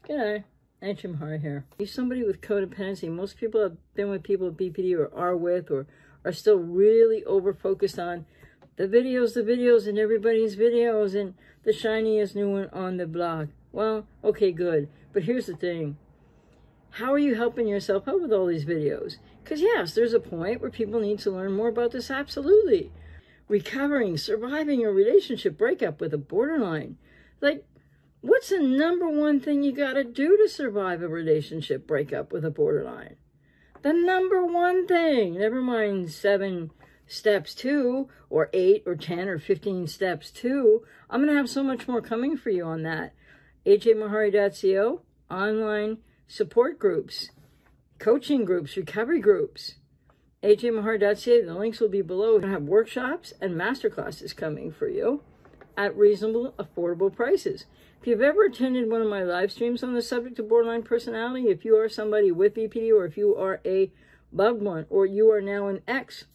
G'day, Antje Mahari here. You're somebody with codependency. Most people have been with people with BPD or are with or are still really over-focused on the videos, and everybody's videos and the shiniest new one on the block. Well, okay, good. But here's the thing. How are you helping yourself out with all these videos? Because yes, there's a point where people need to learn more about this, absolutely. Recovering, surviving a relationship breakup with a borderline. Like, what's the number one thing you got to do to survive a relationship breakup with a borderline? The number one thing, never mind 7 steps 2 or 8 or 10 or 15 steps 2. I'm going to have so much more coming for you on that. ajmahari.co, online support groups, coaching groups, recovery groups. ajmahari.ca, the links will be below. We're going to have workshops and masterclasses coming for you at reasonable, affordable prices. If you've ever attended one of my live streams on the subject of borderline personality, if you are somebody with BPD, or if you are a loved one, or you are now an ex,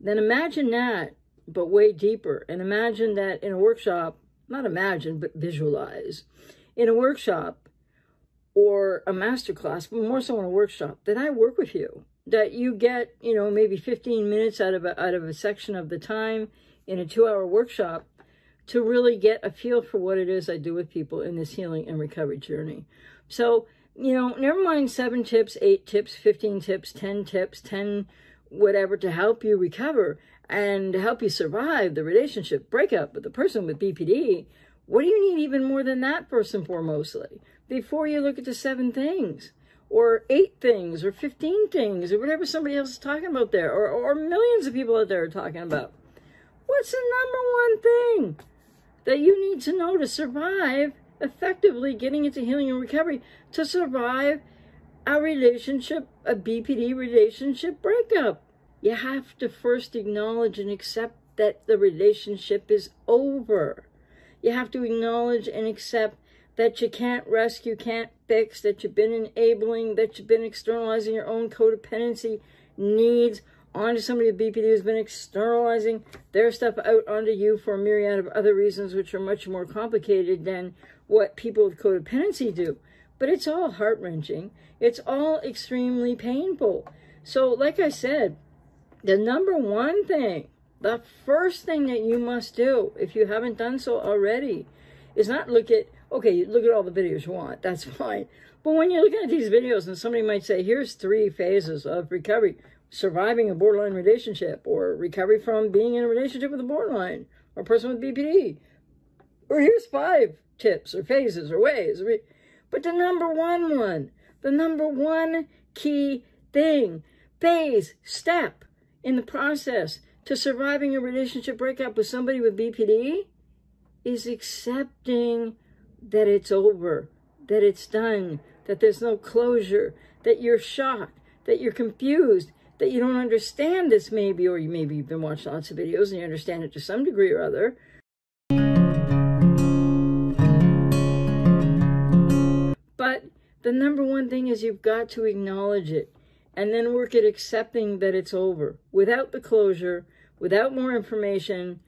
then imagine that, but way deeper. And imagine that in a workshop, not imagine, but visualize. In a workshop or a masterclass, but more so in a workshop, that I work with you. That you get, maybe 15 minutes out of a section of the time in a 2-hour workshop to really get a feel for what it is I do with people in this healing and recovery journey. So, never mind 7 tips, 8 tips, 15 tips, 10 whatever to help you recover and to help you survive the relationship breakup with the person with BPD. What do you need even more than that, first and foremostly, before you look at the 7 things or 8 things or 15 things or whatever somebody else is talking about there, or millions of people out there are talking about? What's the number one thing that you need to know to survive effectively getting into healing and recovery, to survive a relationship, a BPD relationship breakup? You have to first acknowledge and accept that the relationship is over. You have to acknowledge and accept that you can't rescue, can't fix, that you've been enabling, that you've been externalizing your own codependency needs onto somebody with BPD who's been externalizing their stuff out onto you for a myriad of other reasons, which are much more complicated than what people with codependency do. But it's all heart-wrenching. It's all extremely painful. So, like I said, the number one thing, the first thing that you must do, if you haven't done so already, is not look at all the videos you want. That's fine. But when you're looking at these videos and somebody might say, here's 3 phases of recovery: surviving a borderline relationship, or recovery from being in a relationship with a borderline or a person with BPD, or here's 5 tips or phases or ways. But the number one key thing, phase, step in the process to surviving a relationship breakup with somebody with BPD is accepting that it's over, that it's done, that there's no closure, that you're shocked, that you're confused, that you don't understand this maybe, or you've been watching lots of videos and you understand it to some degree or other. But the number one thing is you've got to acknowledge it and then work at accepting that it's over, without the closure, without more information,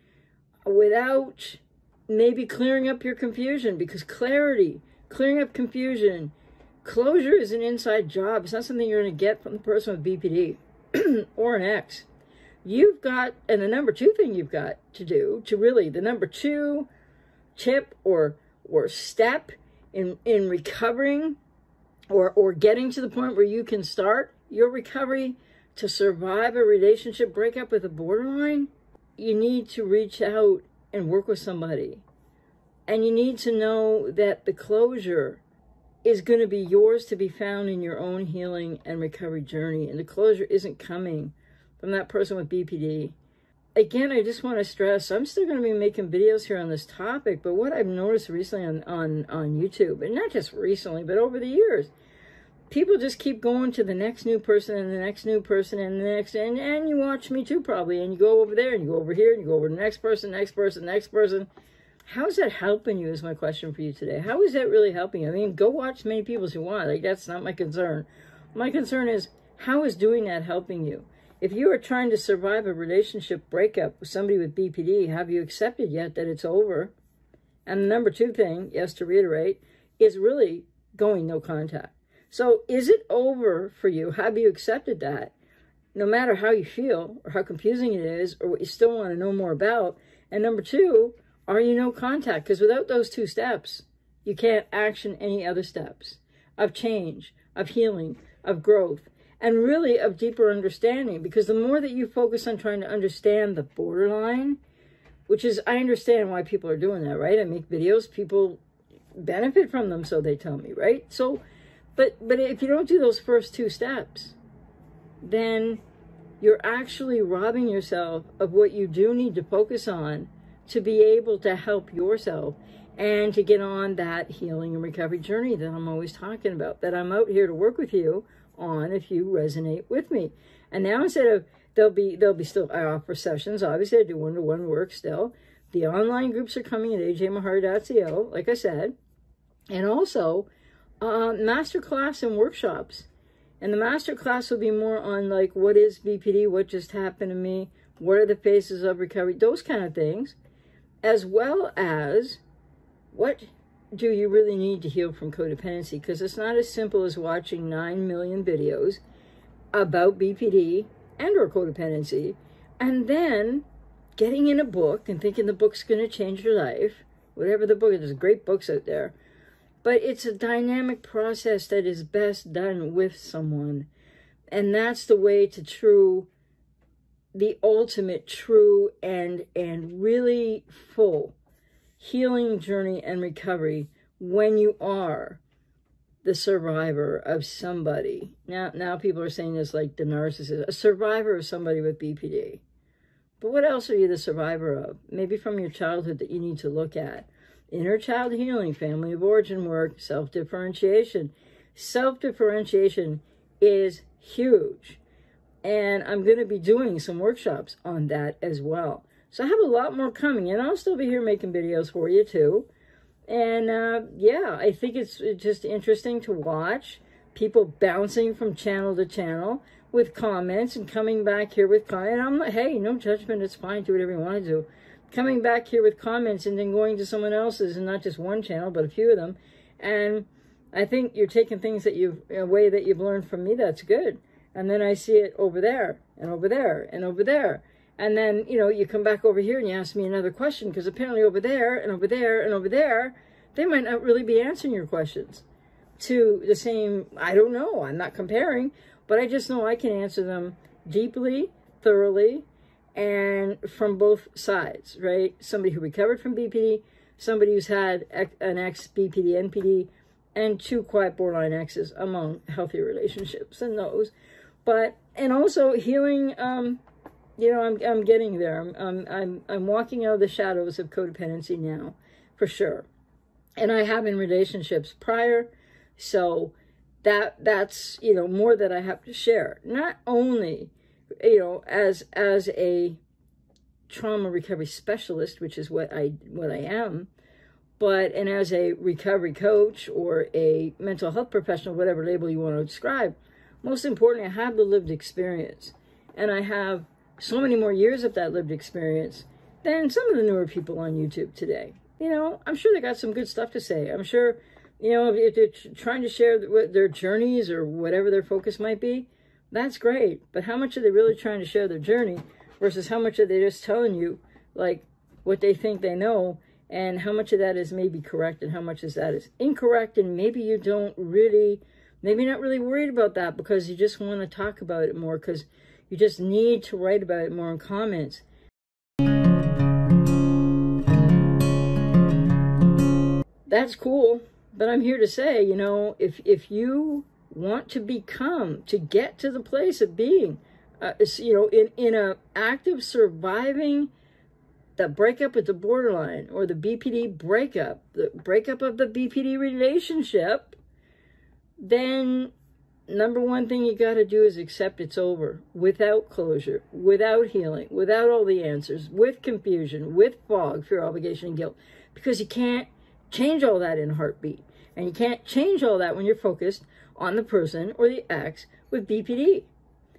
without maybe clearing up your confusion, because clearing up confusion, closure is an inside job. It's not something you're going to get from the person with BPD or an ex. You've got, and the number 2 thing you've got to do, the number 2 tip or step in recovering or getting to the point where you can start your recovery to survive a relationship breakup with a borderline, you need to reach out and work with somebody. And you need to know that the closure is going to be yours to be found in your own healing and recovery journey. And the closure isn't coming from that person with BPD. Again, I just want to stress, I'm still going to be making videos here on this topic, but what I've noticed recently on YouTube, and not just recently, but over the years, people just keep going to the next new person and the next new person and the next, and you watch me too probably, and you go over there and you go over here and you go over to the next person. How is that helping you is my question for you today. How is that really helping you? I mean, go watch as many people as you want. Like, that's not my concern. My concern is, how is doing that helping you? If you are trying to survive a relationship breakup with somebody with BPD, have you accepted yet that it's over? And the number 2 thing, yes, to reiterate, is really going no contact. So is it over for you? Have you accepted that? No matter how you feel or how confusing it is or what you still want to know more about. And number two, are you no contact? Because without those two steps, you can't action any other steps of change, of healing, of growth, and really of deeper understanding. Because the more that you focus on trying to understand the borderline, which is, I understand why people are doing that, right? I make videos, people benefit from them, so they tell me, right? So, but if you don't do those first two steps, then you're actually robbing yourself of what you do need to focus on to be able to help yourself and to get on that healing and recovery journey that I'm always talking about, that I'm out here to work with you on if you resonate with me. And now instead of, there'll be still, I offer sessions. Obviously, I do one-to-one work still. The online groups are coming at ajmahar.co, like I said. And also, masterclass and workshops. And the masterclass will be more on like, what is BPD? What just happened to me? What are the phases of recovery? Those kind of things. As well as, what do you really need to heal from codependency? Because it's not as simple as watching 9 million videos about BPD and or codependency, and then getting in a book and thinking the book's going to change your life. Whatever the book is, there's great books out there. But it's a dynamic process that is best done with someone. And that's the way to the ultimate true and really full healing journey and recovery when you are the survivor of somebody. Now people are saying this like the narcissist, a survivor of somebody with BPD. But what else are you the survivor of? Maybe from your childhood that you need to look at. Inner child healing, family of origin work, self-differentiation. Self-differentiation is huge. And I'm going to be doing some workshops on that as well. So I have a lot more coming, and I'll still be here making videos for you too. And yeah, I think it's just interesting to watch people bouncing from channel to channel with comments and coming back here with comments. And I'm like, hey, no judgment, it's fine, do whatever you want to do. Coming back here with comments and then going to someone else's, and not just one channel, but a few of them. And I think you're taking things that a way that you've learned from me, that's good. And then I see it over there, and over there, and over there. And then, you know, you come back over here and you ask me another question, because apparently over there, and over there, and over there, they might not really be answering your questions to the same, I don't know, I'm not comparing, but I just know I can answer them deeply, thoroughly, and from both sides, right? Somebody who recovered from BPD, somebody who's had an ex-BPD, NPD, and 2 quiet borderline exes among healthy relationships and those. But, and also healing, you know, I'm getting there. I'm walking out of the shadows of codependency now, for sure. And I have in relationships prior, so that's, you know, more that I have to share. Not only, you know, as a trauma recovery specialist, which is what I am, and as a recovery coach or a mental health professional, whatever label you want to describe, most importantly, I have the lived experience. And I have so many more years of that lived experience than some of the newer people on YouTube today. You know, I'm sure they got some good stuff to say. I'm sure, you know, if they're trying to share their journeys or whatever their focus might be, that's great. But how much are they really trying to share their journey versus how much are they just telling you, like, what they think they know, and how much of that is maybe correct and how much of that is incorrect, and maybe you don't really, maybe not really worried about that because you just want to talk about it more, because you just need to write about it more in comments. That's cool, but I'm here to say, you know, if you want to get to the place of being, you know, in a active surviving the breakup with the borderline or the BPD breakup, the breakup of the BPD relationship, then number one thing you got to do is accept it's over, without closure, without healing, without all the answers, with confusion, with fog, fear, obligation, and guilt, because you can't change all that in a heartbeat. And you can't change all that when you're focused on the person or the ex with BPD.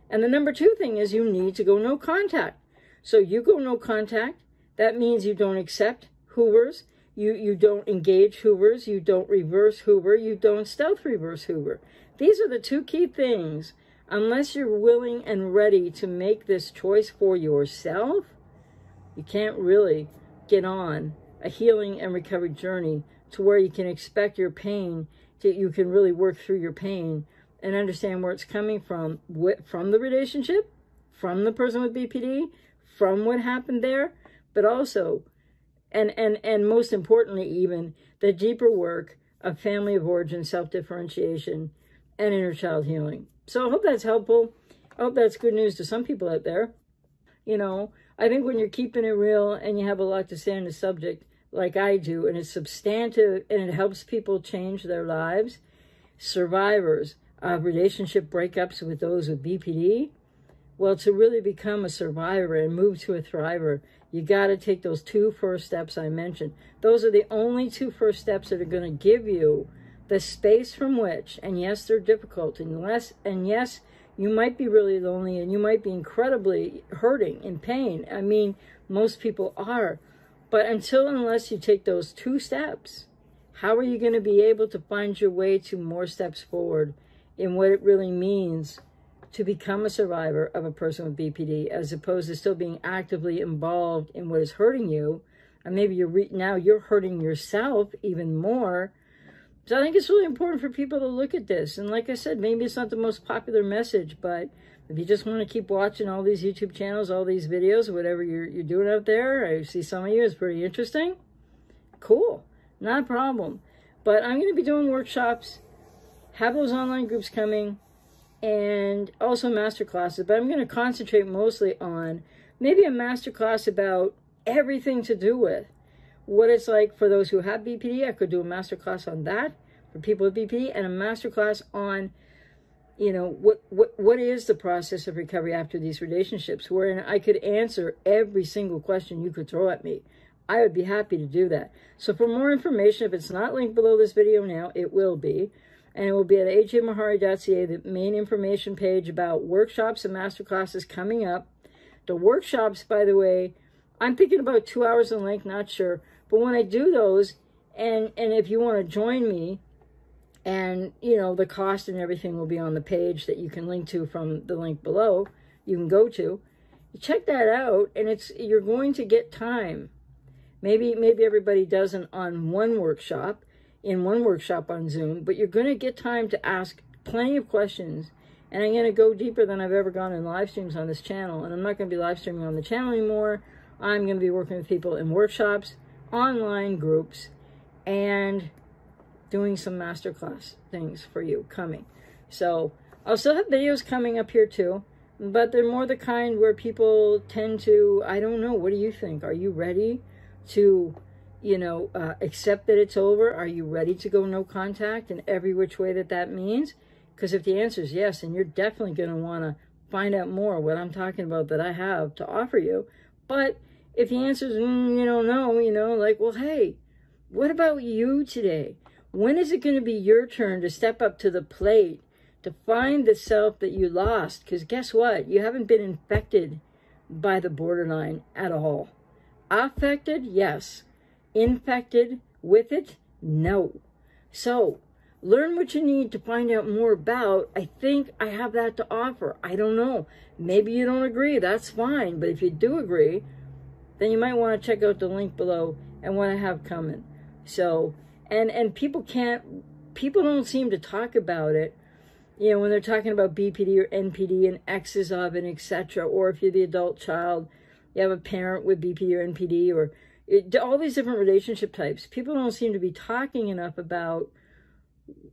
And the number 2 thing is you need to go no contact. So you go no contact. That means you don't accept Hoovers. You don't engage Hoovers, you don't reverse Hoover, you don't stealth reverse Hoover. These are the two key things. Unless you're willing and ready to make this choice for yourself, you can't really get on a healing and recovery journey to where you can expect your pain, you can really work through your pain and understand where it's coming from the relationship, from the person with BPD, from what happened there, but also, and most importantly even, the deeper work of family of origin, self-differentiation, and inner child healing. So I hope that's helpful. I hope that's good news to some people out there. You know, I think when you're keeping it real and you have a lot to say on the subject, like I do, and it's substantive and it helps people change their lives, survivors of relationship breakups with those with BPD, well, to really become a survivor and move to a thriver, you got to take those two first steps I mentioned. Those are the only two first steps that are going to give you the space from which, and yes, they're difficult, and yes, you might be really lonely, and you might be incredibly hurting, in pain. I mean, most people are. But unless you take those two steps, how are you going to be able to find your way to more steps forward in what it really means to become a survivor of a person with BPD, as opposed to still being actively involved in what is hurting you, and maybe now you're hurting yourself even more. So I think it's really important for people to look at this. And like I said, maybe it's not the most popular message, but if you just want to keep watching all these YouTube channels, all these videos, whatever you're doing out there, I see some of you is pretty interesting. Cool, not a problem. But I'm going to be doing workshops, have those online groups coming, and also master classes. But I'm going to concentrate mostly on maybe a master class about everything to do with what it's like for those who have BPD. I could do a master class on that for people with BPD, and a master class on, you know, what is the process of recovery after these relationships, wherein I could answer every single question you could throw at me. I would be happy to do that. So for more information, if it's not linked below this video now, it will be. And it will be at ajmahari.ca, the main information page about workshops and master classes coming up. The workshops, by the way, I'm thinking about 2 hours in length, not sure. But when I do those, and if you want to join me, and, you know, the cost and everything will be on the page that you can link to from the link below, you can go to. Check that out, and you're going to get time. Maybe everybody doesn't on one workshop, in one workshop on Zoom, but you're going to get time to ask plenty of questions. And I'm going to go deeper than I've ever gone in live streams on this channel. And I'm not going to be live streaming on the channel anymore. I'm going to be working with people in workshops, online groups, and doing some masterclass things for you coming. So I'll still have videos coming up here too, but they're more the kind where people tend to, I don't know, what do you think? Are you ready to, you know, accept that it's over? Are you ready to go no contact in every which way that means? Because if the answer is yes, then you're definitely going to want to find out more what I'm talking about that I have to offer you. But if the answer is, no, you know, like, well, hey, what about you today? When is it going to be your turn to step up to the plate, to find the self that you lost? Because guess what? You haven't been infected by the borderline at all. Affected? Yes. Infected with it? No. So, learn what you need to find out more about. I think I have that to offer. I don't know. Maybe you don't agree. That's fine. But if you do agree, then you might want to check out the link below and what I have coming. So, and people don't seem to talk about it, you know, when they're talking about BPD or NPD and X's of it, etc. Or if you're the adult child, you have a parent with BPD or NPD, or all these different relationship types. People don't seem to be talking enough about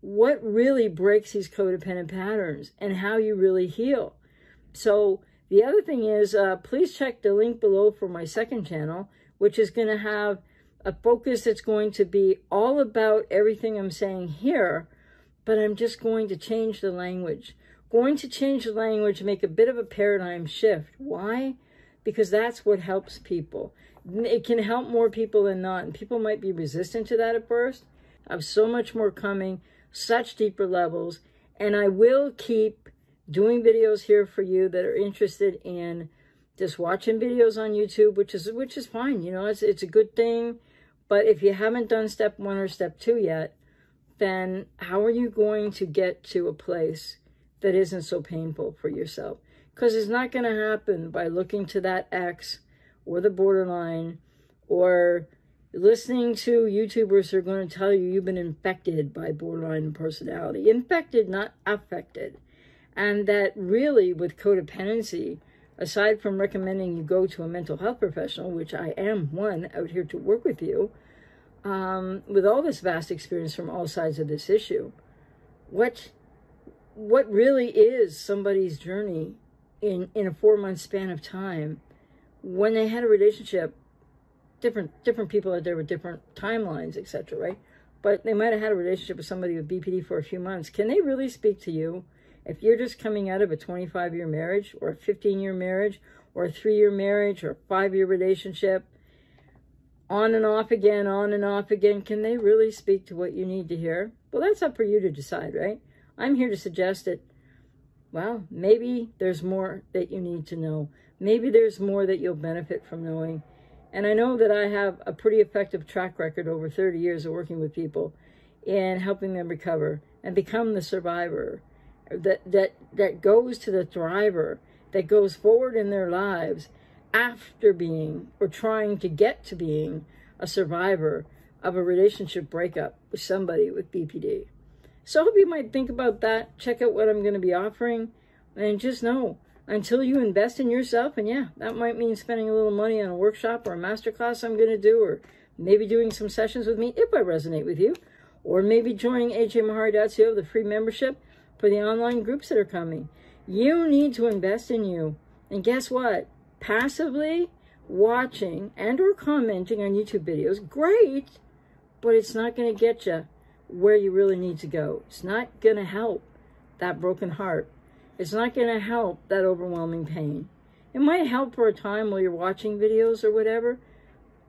what really breaks these codependent patterns and how you really heal. So the other thing is, please check the link below for my second channel, which is going to have a focus that's going to be all about everything I'm saying here, but I'm just going to change the language. Going to change the language, make a bit of a paradigm shift. Why? Because that's what helps people. It can help more people than not, and people might be resistant to that at first. I have so much more coming, such deeper levels, and I will keep doing videos here for you that are interested in just watching videos on YouTube, which is fine. You know, it's a good thing. But if you haven't done step 1 or step 2 yet, then how are you going to get to a place that isn't so painful for yourself? Because it's not going to happen by looking to that ex or the borderline or listening to YouTubers who are going to tell you you've been infected by borderline personality. Infected, not affected. And that really, with codependency, aside from recommending you go to a mental health professional, which I am one out here to work with you, with all this vast experience from all sides of this issue, what really is somebody's journey in a 4-month span of time when they had a relationship? Different people out there with different timelines, etc., right? But they might have had a relationship with somebody with BPD for a few months. Can they really speak to you if you're just coming out of a 25-year marriage or a 15-year marriage or a 3-year marriage or a 5-year relationship, on and off again? Can they really speak to what you need to hear? Well, that's up for you to decide, right? I'm here to suggest that, well, maybe there's more that you need to know. Maybe there's more that you'll benefit from knowing. And I know that I have a pretty effective track record over 30 years of working with people in helping them recover and become the survivor that goes to the thriver, that goes forward in their lives after being or trying to get to being a survivor of a relationship breakup with somebody with BPD. So I hope you might think about that. Check out what I'm going to be offering, and just know, until you invest in yourself, and yeah, that might mean spending a little money on a workshop or a masterclass I'm going to do, or maybe doing some sessions with me if I resonate with you, or maybe joining ajmahari.co, the free membership for the online groups that are coming. You need to invest in you. And guess what? Passively watching and or commenting on YouTube videos, great, but it's not going to get you where you really need to go. It's not going to help that broken heart. It's not going to help that overwhelming pain. It might help for a time while you're watching videos or whatever,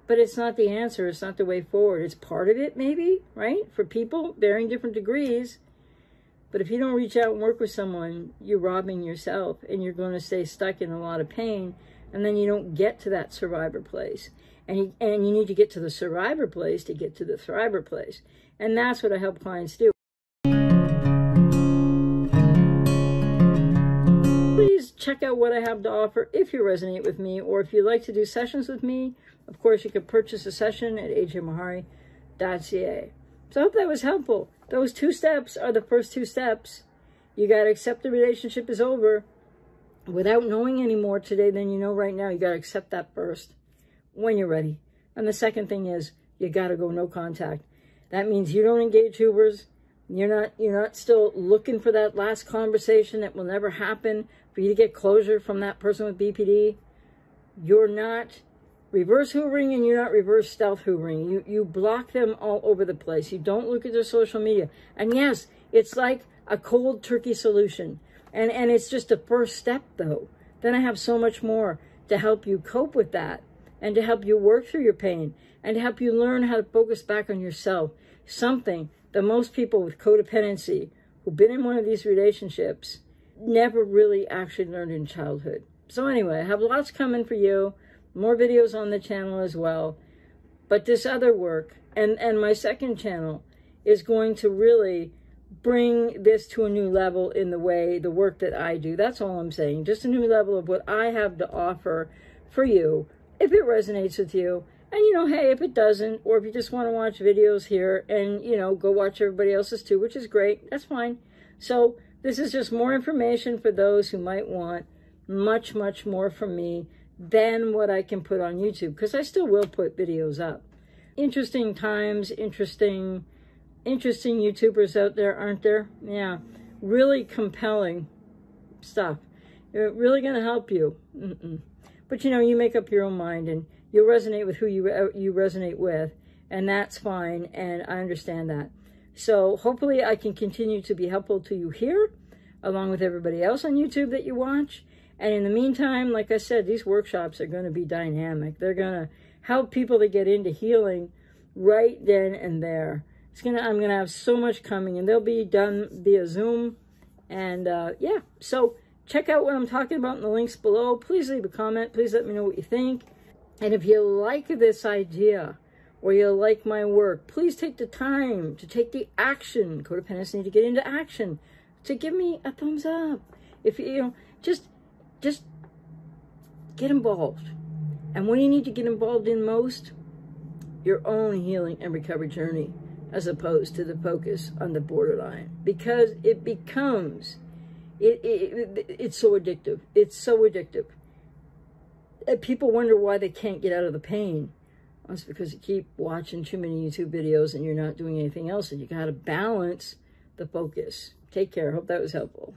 but it's not the answer. It's not the way forward. It's part of it, maybe, right? For people, varying different degrees. But if you don't reach out and work with someone, you're robbing yourself, and you're going to stay stuck in a lot of pain, and then you don't get to that survivor place. And you need to get to the survivor place to get to the thriver place. And that's what I help clients do. Please check out what I have to offer if you resonate with me, or if you'd like to do sessions with me. Of course, you could purchase a session at ajmahari.ca. So I hope that was helpful. Those 2 steps are the first 2 steps. You got to accept the relationship is over. Without knowing any more today than you know right now, you got to accept that first when you're ready. And the second thing is, you got to go no contact. That means you don't engage Ubers. You're not still looking for that last conversation that will never happen for you to get closure from that person with BPD. You're not reverse hoovering, and you're not reverse stealth hoovering. You block them all over the place. You don't look at their social media. And yes, it's like a cold turkey solution. And it's just a first step, though. Then I have so much more to help you cope with that, and to help you work through your pain, and to help you learn how to focus back on yourself. Something that most people with codependency who've been in one of these relationships never really actually learned in childhood. So anyway, I have lots coming for you. More videos on the channel as well. But this other work, and my second channel, is going to really bring this to a new level in the work that I do. That's all I'm saying. Just a new level of what I have to offer for you, if it resonates with you. And, hey, if it doesn't, or if you just want to watch videos here and, go watch everybody else's too, which is great, that's fine. So this is just more information for those who might want much, much more from me than what I can put on YouTube, because I still will put videos up. Interesting times, interesting YouTubers out there, aren't there? Yeah, really compelling stuff. They're really going to help you. But, you make up your own mind, and you'll resonate with who you resonate with, and that's fine, and I understand that. So hopefully I can continue to be helpful to you here, along with everybody else on YouTube that you watch. And in the meantime, like I said, these workshops are going to be dynamic. They're going to help people to get into healing right then and there. I'm going to have so much coming, and they'll be done via Zoom. And yeah, so check out what I'm talking about in the links below. Please leave a comment. Please let me know what you think. And if you like this idea or you like my work, please take the time to take the action. Codependents need to get into action to give me a thumbs up. If you just get involved. And what do you need to get involved in most? Your own healing and recovery journey, as opposed to the focus on the borderline, because it becomes, it's so addictive. It's so addictive. And people wonder why they can't get out of the pain. Well, it's because you keep watching too many YouTube videos and you're not doing anything else, and you got to balance the focus. Take care. Hope that was helpful.